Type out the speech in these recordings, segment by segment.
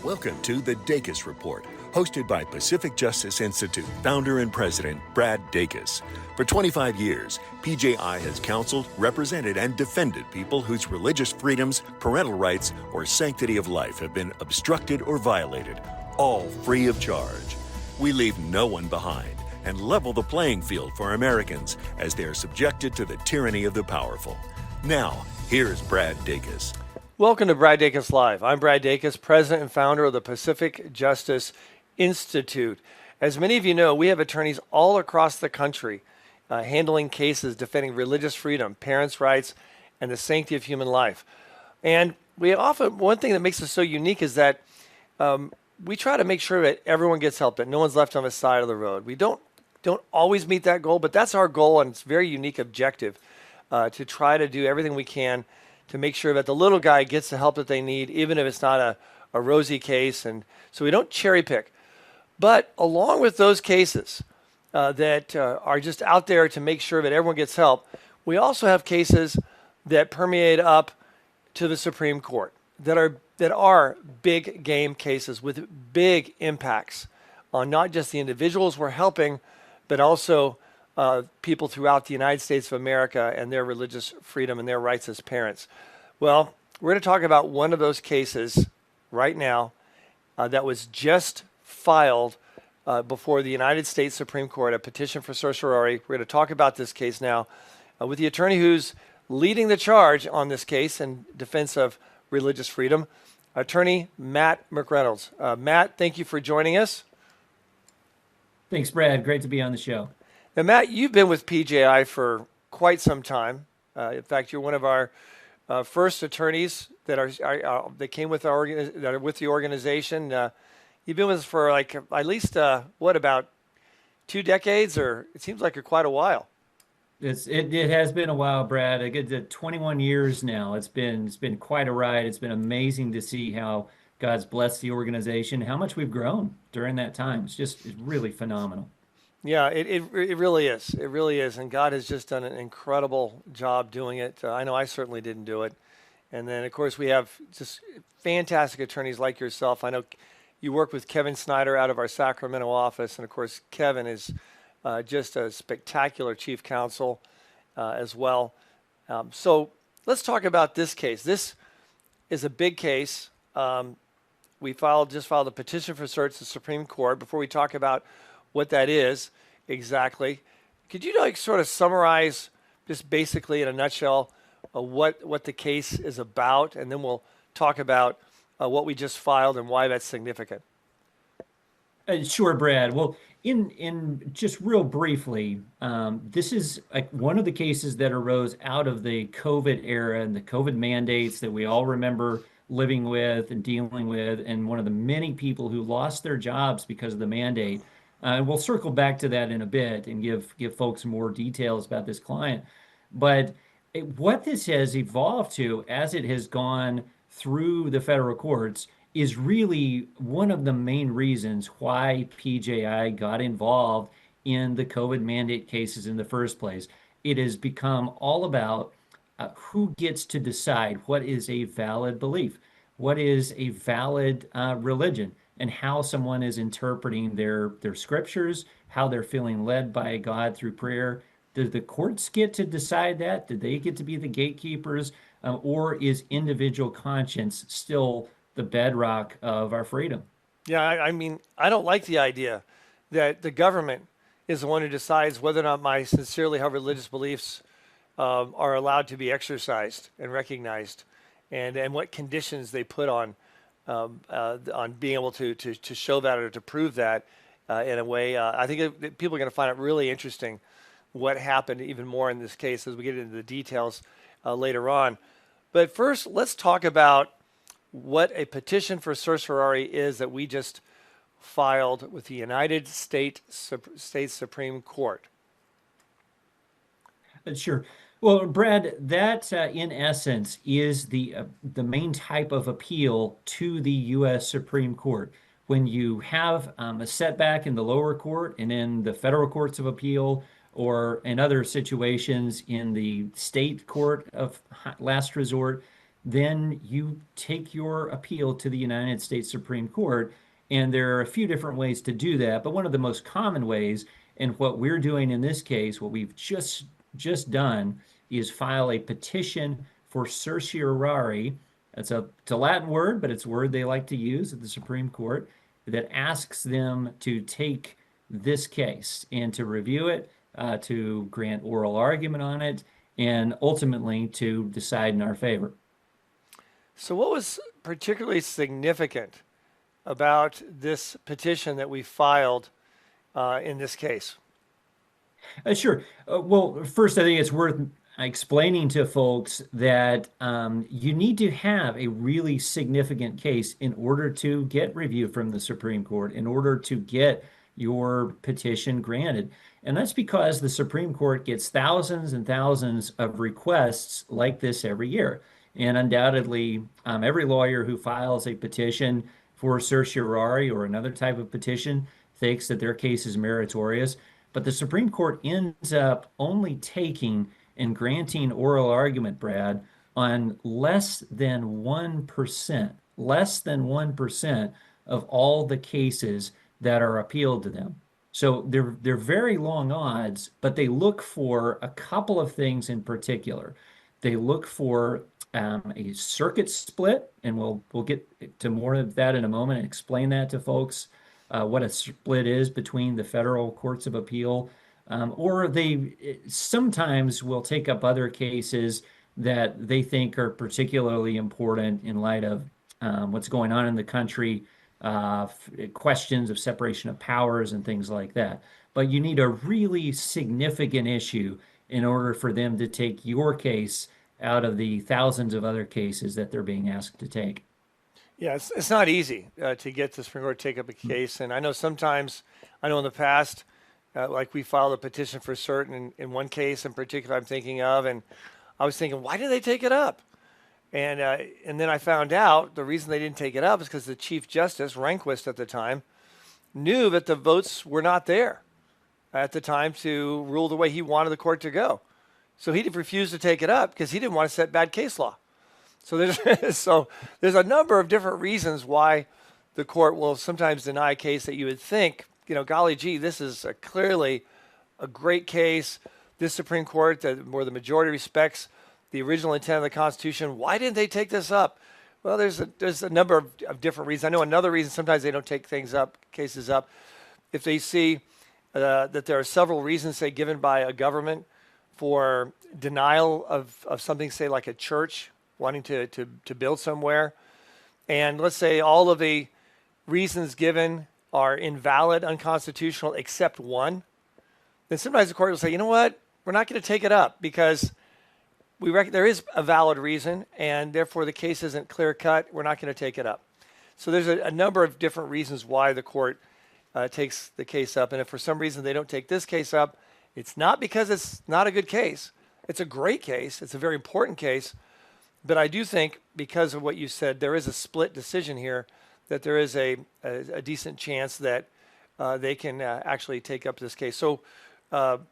Welcome to the Dacus Report, hosted by Pacific Justice Institute founder and president Brad Dacus. For 25 years, PJI has counseled, represented, and defended people whose religious freedoms, parental rights, or sanctity of life have been obstructed or violated, all free of charge. We leave no one behind and level the playing field for Americans as they are subjected to the tyranny of the powerful. Now, here's Brad Dacus. Welcome to Brad Dacus Live. I'm Brad Dacus, president and founder of the Pacific Justice Institute. As many of you know, we have attorneys all across the country handling cases defending religious freedom, parents' rights, and the sanctity of human life. And one thing that makes us so unique is that we try to make sure that everyone gets help, that no one's left on the side of the road. We don't always meet that goal, but that's our goal, and it's a very unique objective to try to do everything we can to make sure that the little guy gets the help that they need, even if it's not a rosy case. And so we don't cherry pick. But along with those cases that are just out there to make sure that everyone gets help, we also have cases that permeate up to the Supreme Court that are big game cases with big impacts on not just the individuals we're helping, but also people throughout the United States of America and their religious freedom and their rights as parents. Well, we're going to talk about one of those cases right now that was just filed before the United States Supreme Court, a petition for certiorari. We're going to talk about this case now with the attorney who's leading the charge on this case in defense of religious freedom, attorney Matt McReynolds. Matt, thank you for joining us. Thanks, Brad. Great to be on the show. Now, Matt, you've been with PJI for quite some time. In fact, you're one of our first attorneys that came with that are with the organization. You've been with us for like at least about 2 decades, or it seems like quite a while. It has been a while, Brad. I get to 21 years now. It's been quite a ride. It's been amazing to see how God's blessed the organization, how much we've grown during that time. It's really phenomenal. Yeah, it really is. It really is. And God has just done an incredible job doing it. I know I certainly didn't do it. And then, of course, we have just fantastic attorneys like yourself. I know you work with Kevin Snyder out of our Sacramento office. And, of course, Kevin is just a spectacular chief counsel as well. So let's talk about this case. This is a big case. We just filed a petition for cert to the Supreme Court. Before we talk about what that is exactly, could you sort of summarize just basically in a nutshell what the case is about, and then we'll talk about what we just filed and why that's significant. Sure, Brad. Well, in just real briefly, this is one of the cases that arose out of the COVID era and the COVID mandates that we all remember living with and dealing with, and one of the many people who lost their jobs because of the mandate. And we'll circle back to that in a bit and give folks more details about this client. But what this has evolved to as it has gone through the federal courts is really one of the main reasons why PJI got involved in the COVID mandate cases in the first place. It has become all about who gets to decide what is a valid belief, what is a valid religion, and how someone is interpreting their scriptures, how they're feeling led by God through prayer. Do the courts get to decide that? Do they get to be the gatekeepers? Or is individual conscience still the bedrock of our freedom? Yeah, I mean, I don't like the idea that the government is the one who decides whether or not my sincerely held religious beliefs are allowed to be exercised and recognized, and what conditions they put on being able to show that or to prove that in a way. I think people are going to find it really interesting what happened even more in this case as we get into the details later on. But first, let's talk about what a petition for certiorari is that we just filed with the United States Supreme Court. Sure. Well, Brad, that in essence is the main type of appeal to the U.S. Supreme Court. When you have a setback in the lower court and in the federal courts of appeal, or in other situations in the state court of last resort, then you take your appeal to the United States Supreme Court. And there are a few different ways to do that, but one of the most common ways, and what we're doing in this case, what we've just done, is file a petition for certiorari. It's a Latin word, but it's a word they like to use at the Supreme Court that asks them to take this case and to review it, to grant oral argument on it, and ultimately to decide in our favor. So, what was particularly significant about this petition that we filed in this case? Sure. Well, first, I think it's worth explaining to folks that you need to have a really significant case in order to get review from the Supreme Court, in order to get your petition granted. And that's because the Supreme Court gets thousands and thousands of requests like this every year. And undoubtedly, every lawyer who files a petition for certiorari or another type of petition thinks that their case is meritorious. But the Supreme Court ends up only taking and granting oral argument, Brad, on less than 1% of all the cases that are appealed to them. So they're very long odds, but they look for a couple of things in particular. They look for a circuit split, and we'll get to more of that in a moment and explain that to folks, what a split is between the federal courts of appeal. Or they sometimes will take up other cases that they think are particularly important in light of what's going on in the country, questions of separation of powers and things like that. But you need a really significant issue in order for them to take your case out of the thousands of other cases that they're being asked to take. Yeah, it's not easy to get the Supreme Court to take up a case. And I know sometimes, I know in the past, like we filed a petition for cert in one case in particular I'm thinking of, and I was thinking, why did they take it up? And then I found out the reason they didn't take it up is because the Chief Justice, Rehnquist at the time, knew that the votes were not there at the time to rule the way he wanted the court to go. So he refused to take it up because he didn't want to set bad case law. So there's a number of different reasons why the court will sometimes deny a case that you would think, golly gee, this is clearly a great case. This Supreme Court, where the majority respects the original intent of the Constitution, why didn't they take this up? Well, there's a number of different reasons. I know another reason sometimes they don't take cases up, if they see that there are several reasons, say, given by a government for denial of something, say, like a church wanting to build somewhere. And let's say all of the reasons given are invalid, unconstitutional, except one. Then sometimes the court will say, you know what, we're not going to take it up because there is a valid reason, and therefore the case isn't clear cut. We're not going to take it up. So there's a number of different reasons why the court takes the case up. And if for some reason they don't take this case up, it's not because it's not a good case. It's a great case. It's a very important case. But I do think, because of what you said, there is a split decision here, that there is a decent chance that they can actually take up this case. So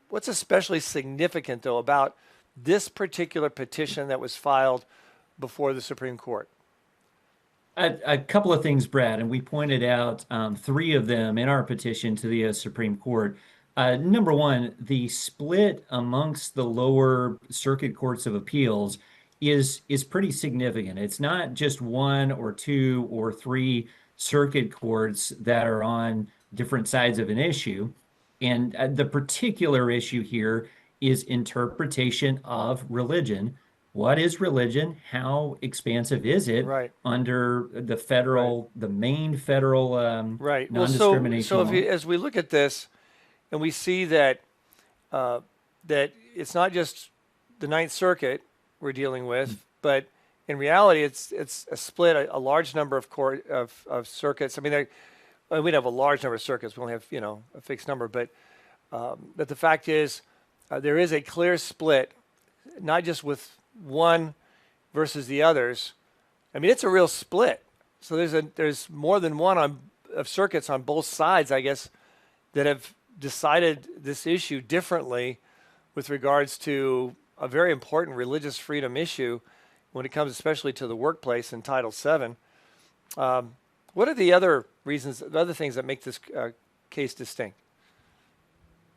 what's especially significant, though, about this particular petition that was filed before the Supreme Court? A couple of things, Brad, and we pointed out three of them in our petition to the Supreme Court. Number one, the split amongst the lower circuit courts of appeals is pretty significant. It's not just one or two or three circuit courts that are on different sides of an issue. And the particular issue here is interpretation of religion. What is religion? How expansive is it under the federal, the main federal non-discrimination so law? as we look at this, and we see that that it's not just the Ninth Circuit we're dealing with, but in reality, it's a split, a large number of circuits. I mean, we'd have a large number of circuits. We only have a fixed number, but the fact is, there is a clear split, not just with one versus the others. I mean, it's a real split. So there's more than one of circuits on both sides, I guess, that have decided this issue differently with regards to a very important religious freedom issue when it comes especially to the workplace in Title VII. What are the other reasons, the other things that make this case distinct?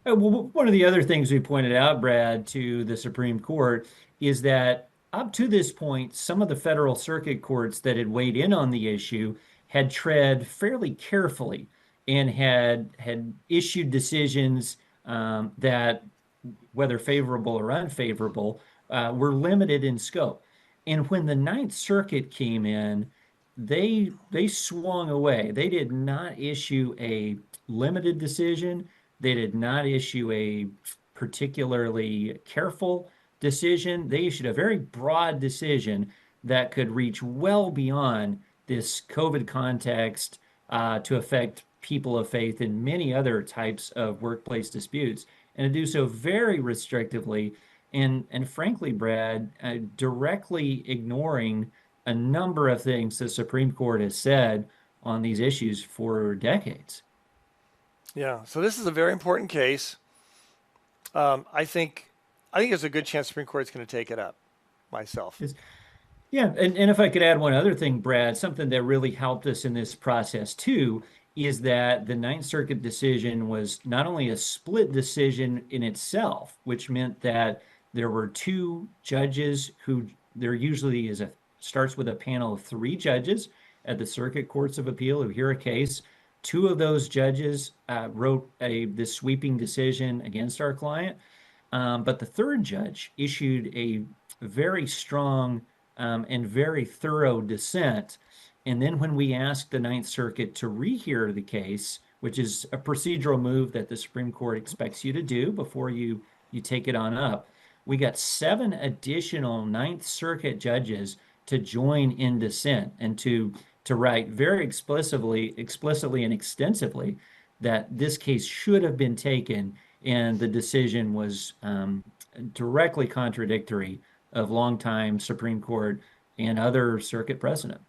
Well, one of the other things we pointed out, Brad, to the Supreme Court is that up to this point, some of the federal circuit courts that had weighed in on the issue had tread fairly carefully and had issued decisions that, whether favorable or unfavorable, were limited in scope. And when the Ninth Circuit came in, they swung away. They did not issue a limited decision. They did not issue a particularly careful decision. They issued a very broad decision that could reach well beyond this COVID context to affect people of faith in many other types of workplace disputes, and to do so very restrictively and frankly, Brad, directly ignoring a number of things the Supreme Court has said on these issues for decades. Yeah, so this is a very important case. I think there's a good chance Supreme Court's going to take it up myself. Yeah, and if I could add one other thing, Brad, something that really helped us in this process too, is that the Ninth Circuit decision was not only a split decision in itself, which meant that there were two judges who there usually starts with a panel of three judges at the circuit courts of appeal who hear a case. Two of those judges wrote this sweeping decision against our client, but the third judge issued a very strong and very thorough dissent. And then when we asked the Ninth Circuit to rehear the case, which is a procedural move that the Supreme Court expects you to do before you take it on up, we got 7 additional Ninth Circuit judges to join in dissent and to write very explicitly and extensively that this case should have been taken, and the decision was directly contradictory of longtime Supreme Court and other circuit precedent.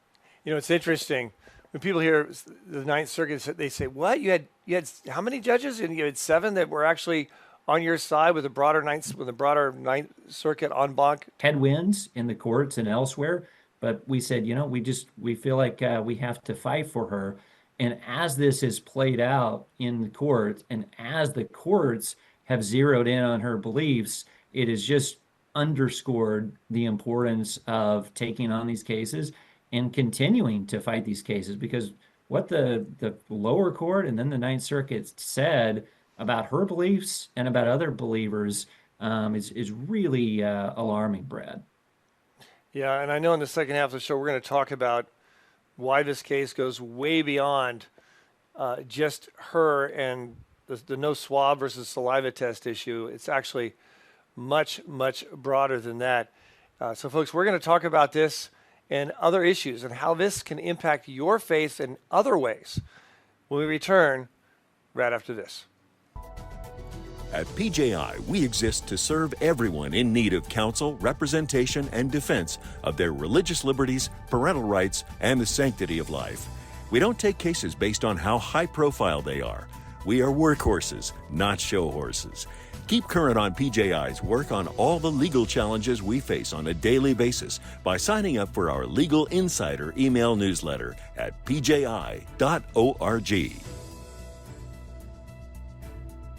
You know, it's interesting when people hear the Ninth Circuit, they say, "What? You had how many judges?" And you had 7 that were actually on your side with the broader Ninth Circuit en banc headwinds in the courts and elsewhere. But we said, we feel like we have to fight for her. And as this is played out in the courts, and as the courts have zeroed in on her beliefs, it has just underscored the importance of taking on these cases and continuing to fight these cases. Because what the lower court and then the Ninth Circuit said about her beliefs and about other believers is really alarming, Brad. Yeah, and I know in the second half of the show we're going to talk about why this case goes way beyond just her and the no swab versus saliva test issue. It's actually much, much broader than that. So, folks, we're going to talk about this and other issues and how this can impact your faith in other ways when we return right after this. At PJI, we exist to serve everyone in need of counsel, representation, and defense of their religious liberties, parental rights, and the sanctity of life. We don't take cases based on how high profile they are. We are workhorses, not show horses. Keep current on PJI's work on all the legal challenges we face on a daily basis by signing up for our Legal Insider email newsletter at pji.org.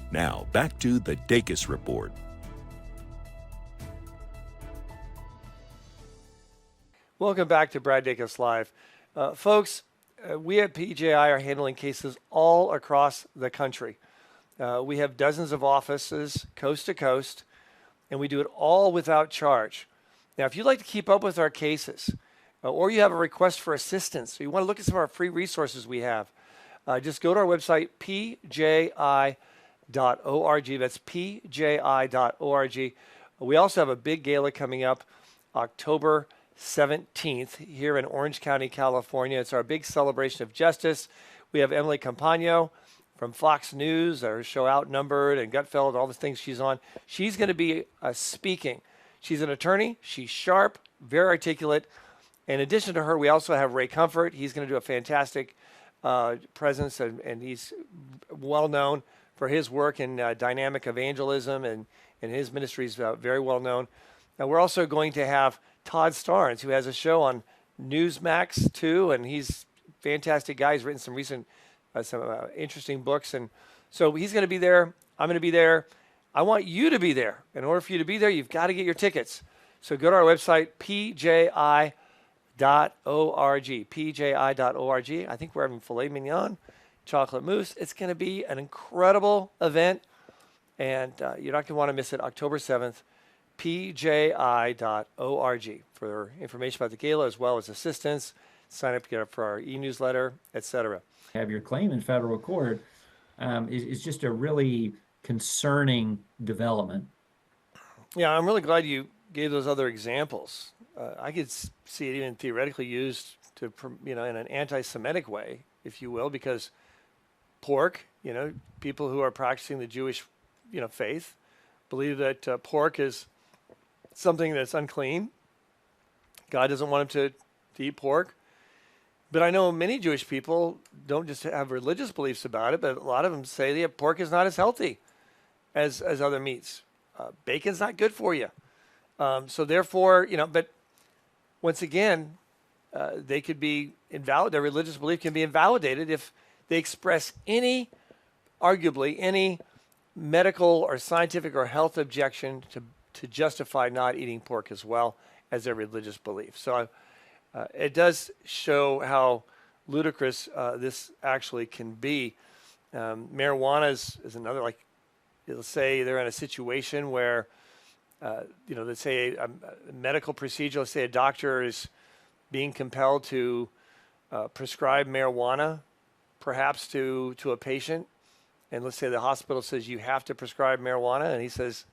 Now, back to the Dacus Report. Welcome back to Brad Dacus Live. Folks, we at PJI are handling cases all across the country. We have dozens of offices coast to coast, and we do it all without charge. Now, if you'd like to keep up with our cases, or you have a request for assistance, or you want to look at some of our free resources we have, just go to our website, pji.org. That's pji.org. We also have a big gala coming up October 17th here in Orange County, California. It's our big celebration of justice. We have Emily Campagno from Fox News, our show Outnumbered and Gutfeld, all the things she's on. She's going to be speaking. She's an attorney. She's sharp, very articulate. In addition to her, we also have Ray Comfort. He's going to do a fantastic presence, and he's well known for his work in dynamic evangelism, and his ministry is very well known. Now, we're also going to have Todd Starnes, who has a show on Newsmax too, and he's a fantastic guy. He's written some recent, some interesting books, and so he's going to be there. I'm going to be there. I want you to be there. In order for you to be there, you've got to get your tickets. So go to our website, pji.org, pji.org. I think we're having filet mignon, chocolate mousse. It's going to be an incredible event, and you're not going to want to miss it. October 7th, pji.org for information about the gala as well as assistance. Sign up to get up for our e-newsletter, etc. Have your claim in federal court is just a really concerning development. Yeah, I'm really glad you gave those other examples. I could see it even theoretically used to, in an anti-Semitic way, if you will, because pork, people who are practicing the Jewish, faith believe that pork is something that's unclean. God doesn't want them to eat pork. But I know many Jewish people don't just have religious beliefs about it, but a lot of them say that pork is not as healthy as other meats. Bacon's not good for you. So therefore, but once again, they could be invalid. Their religious belief can be invalidated if they express arguably any medical or scientific or health objection to justify not eating pork as well as their religious belief. So it does show how ludicrous this actually can be. Marijuana is another, like, let's say they're in a situation where, let's say a medical procedure, let's say a doctor is being compelled to prescribe marijuana, perhaps to a patient. And let's say the hospital says you have to prescribe marijuana. And he says,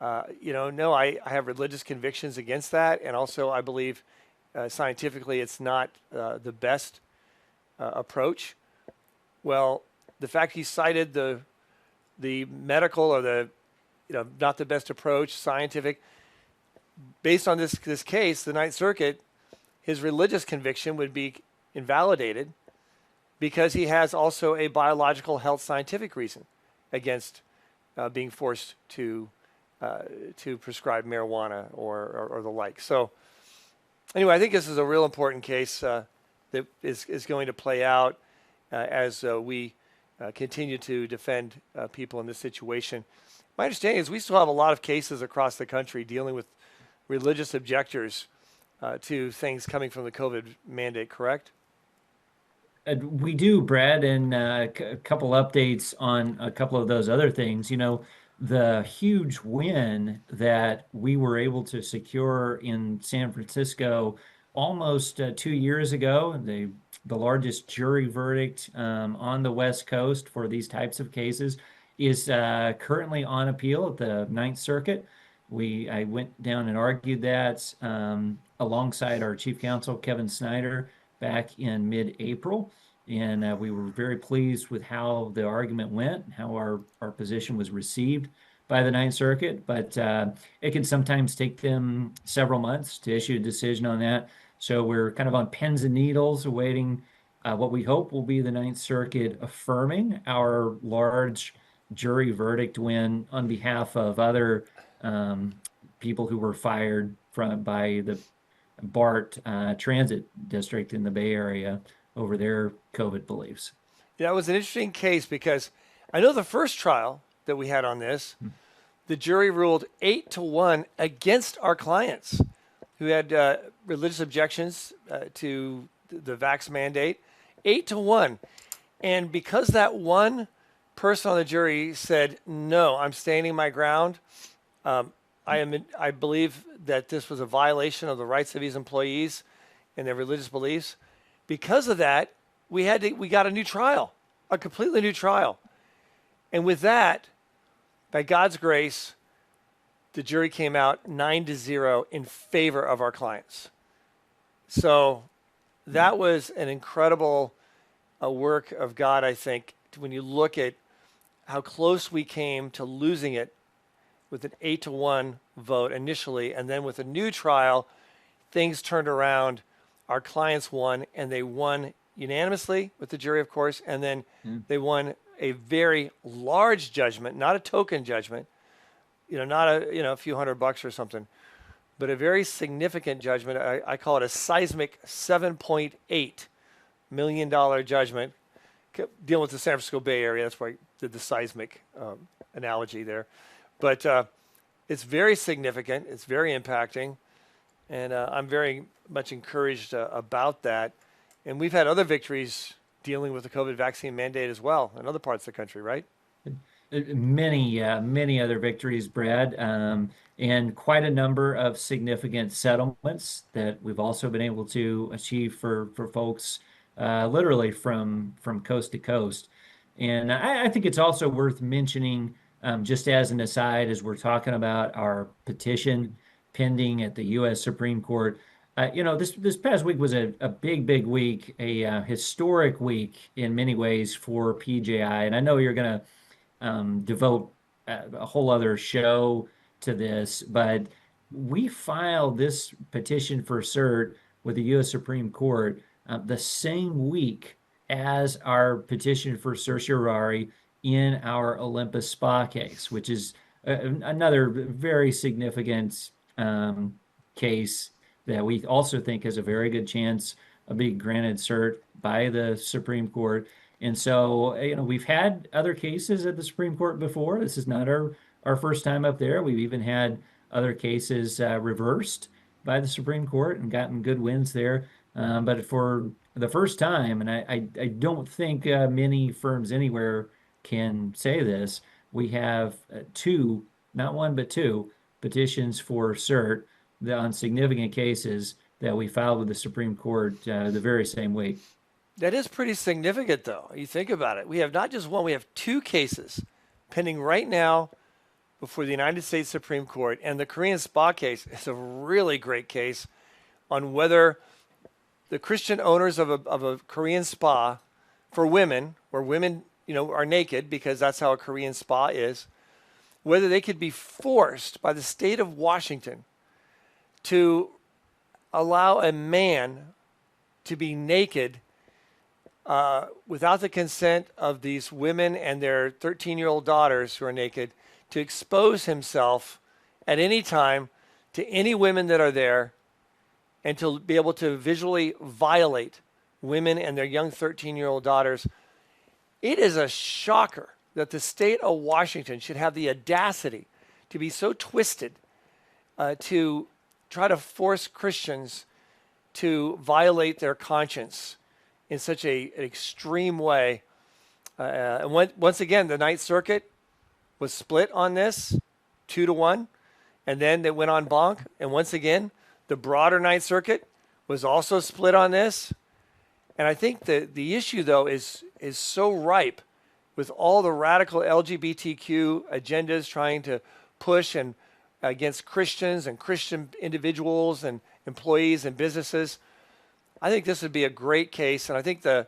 no, I have religious convictions against that. And also I believe scientifically it's not the best approach. Well, the fact he cited the medical or the not the best approach, scientific, based on this case, the Ninth Circuit, his religious conviction would be invalidated because he has also a biological health scientific reason against being forced to prescribe marijuana or the like. So anyway, I think this is a real important case that is going to play out as we continue to defend people in this situation. My understanding is we still have a lot of cases across the country dealing with religious objectors to things coming from the COVID mandate, correct? We do, Brad, and a couple updates on a couple of those other things. The huge win that we were able to secure in San Francisco almost 2 years ago, the largest jury verdict on the West Coast for these types of cases, is currently on appeal at the Ninth Circuit. I went down and argued that alongside our chief counsel, Kevin Snyder, back in mid-April. And we were very pleased with how the argument went, how our position was received by the Ninth Circuit. But it can sometimes take them several months to issue a decision on that. So we're kind of on pins and needles awaiting what we hope will be the Ninth Circuit affirming our large jury verdict win on behalf of other people who were fired by the BART transit district in the Bay Area over their COVID beliefs. Yeah, it was an interesting case because I know the first trial that we had on this, the jury ruled 8-1 against our clients who had religious objections to the vax mandate, 8-1. And because that one person on the jury said, no, I'm standing my ground, I believe that this was a violation of the rights of these employees and their religious beliefs. Because of that, we got a new trial, a completely new trial. And with that, by God's grace, the jury came out 9-0 in favor of our clients. So that was an incredible work of God, I think, when you look at how close we came to losing it with an 8-1 vote initially, and then with a new trial, things turned around. Our clients won, and they won unanimously with the jury, of course, and then they won a very large judgment, not a token judgment, not a few $100 or something, but a very significant judgment. I call it a seismic $7.8 million judgment dealing with the San Francisco Bay Area. That's why I did the seismic analogy there. But it's very significant. It's very impacting. And I'm very much encouraged about that. And we've had other victories dealing with the COVID vaccine mandate as well in other parts of the country, right? Many other victories, Brad, and quite a number of significant settlements that we've also been able to achieve for folks literally from coast to coast. And I think it's also worth mentioning, just as an aside, as we're talking about our petition pending at the U.S. Supreme Court. This past week was a big week, a historic week in many ways for PJI. And I know you're going to devote a whole other show to this, but we filed this petition for cert with the U.S. Supreme Court the same week as our petition for certiorari in our Olympus Spa case, which is another very significant case that we also think has a very good chance of being granted cert by the Supreme Court. And so, we've had other cases at the Supreme Court before. This is not our first time up there. We've even had other cases reversed by the Supreme Court and gotten good wins there. But for the first time, and I don't think many firms anywhere can say this, we have two, not one, but two petitions for cert on significant cases that we filed with the Supreme Court the very same week. That is pretty significant, though. You think about it. We have not just one, we have two cases pending right now before the United States Supreme Court. And the Korean spa case is a really great case on whether the Christian owners of a Korean spa for women, where women, are naked because that's how a Korean spa is, whether they could be forced by the state of Washington to allow a man to be naked without the consent of these women and their 13-year-old daughters who are naked, to expose himself at any time to any women that are there, and to be able to visually violate women and their young 13-year-old daughters. It is a shocker that the state of Washington should have the audacity to be so twisted to try to force Christians to violate their conscience in such an extreme way. And once again, the Ninth Circuit was split on this, 2-1, and then they went en banc. And once again, the broader Ninth Circuit was also split on this. And I think the issue, though, is so ripe with all the radical LGBTQ agendas trying to push and against Christians and Christian individuals and employees and businesses. I think this would be a great case, and I think the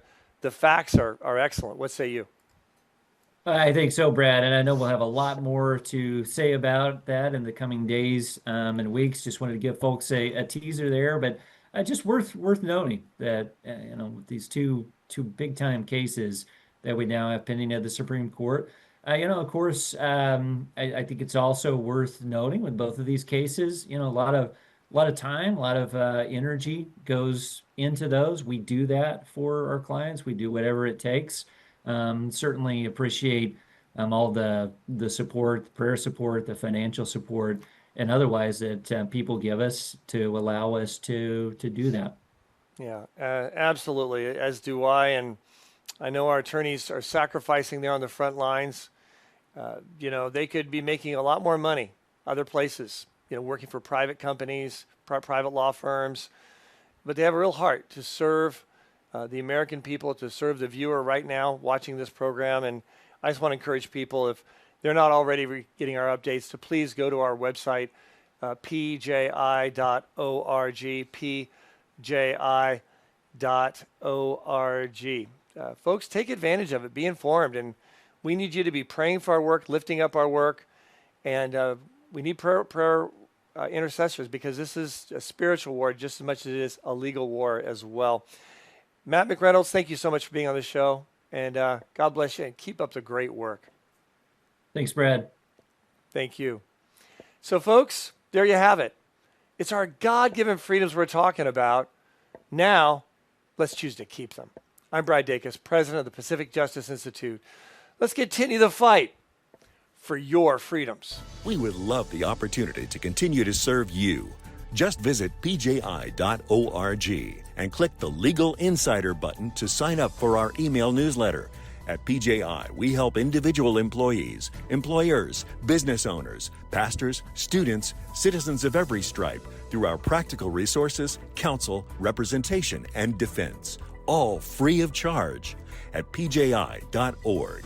facts are excellent. What say you? I think so, Brad, and I know we'll have a lot more to say about that in the coming days and weeks. Just wanted to give folks a teaser there, but just worth noting that with these two big time cases that we now have pending at the Supreme Court. Of course, I think it's also worth noting with both of these cases, a lot of time, a lot of energy goes into those. We do that for our clients. We do whatever it takes. Certainly appreciate all the support, the prayer support, the financial support, and otherwise that people give us to allow us to do that. Yeah, absolutely, as do I. And I know our attorneys are sacrificing there on the front lines. They could be making a lot more money other places, working for private companies, private law firms, but they have a real heart to serve the American people, to serve the viewer right now watching this program. And I just want to encourage people, if they're not already getting our updates, to please go to our website, pji.org, pji.org. Folks, take advantage of it. Be informed. And we need you to be praying for our work, lifting up our work. And we need prayer intercessors, because this is a spiritual war just as much as it is a legal war as well. Matt McReynolds, thank you so much for being on the show. And God bless you, and keep up the great work. Thanks, Brad. Thank you. So, folks, there you have it. It's our God-given freedoms we're talking about. Now, let's choose to keep them. I'm Brad Dacus, president of the Pacific Justice Institute. Let's continue the fight for your freedoms. We would love the opportunity to continue to serve you. Just visit pji.org and click the Legal Insider button to sign up for our email newsletter. At PJI, we help individual employees, employers, business owners, pastors, students, citizens of every stripe through our practical resources, counsel, representation, and defense, all free of charge at pji.org.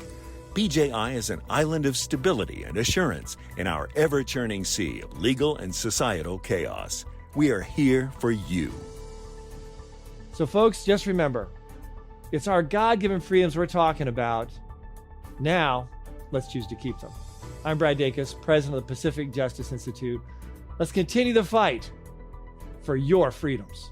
PJI is an island of stability and assurance in our ever-churning sea of legal and societal chaos. We are here for you. So folks, just remember, it's our God-given freedoms we're talking about. Now, let's choose to keep them. I'm Brad Dacus, president of the Pacific Justice Institute. Let's continue the fight for your freedoms.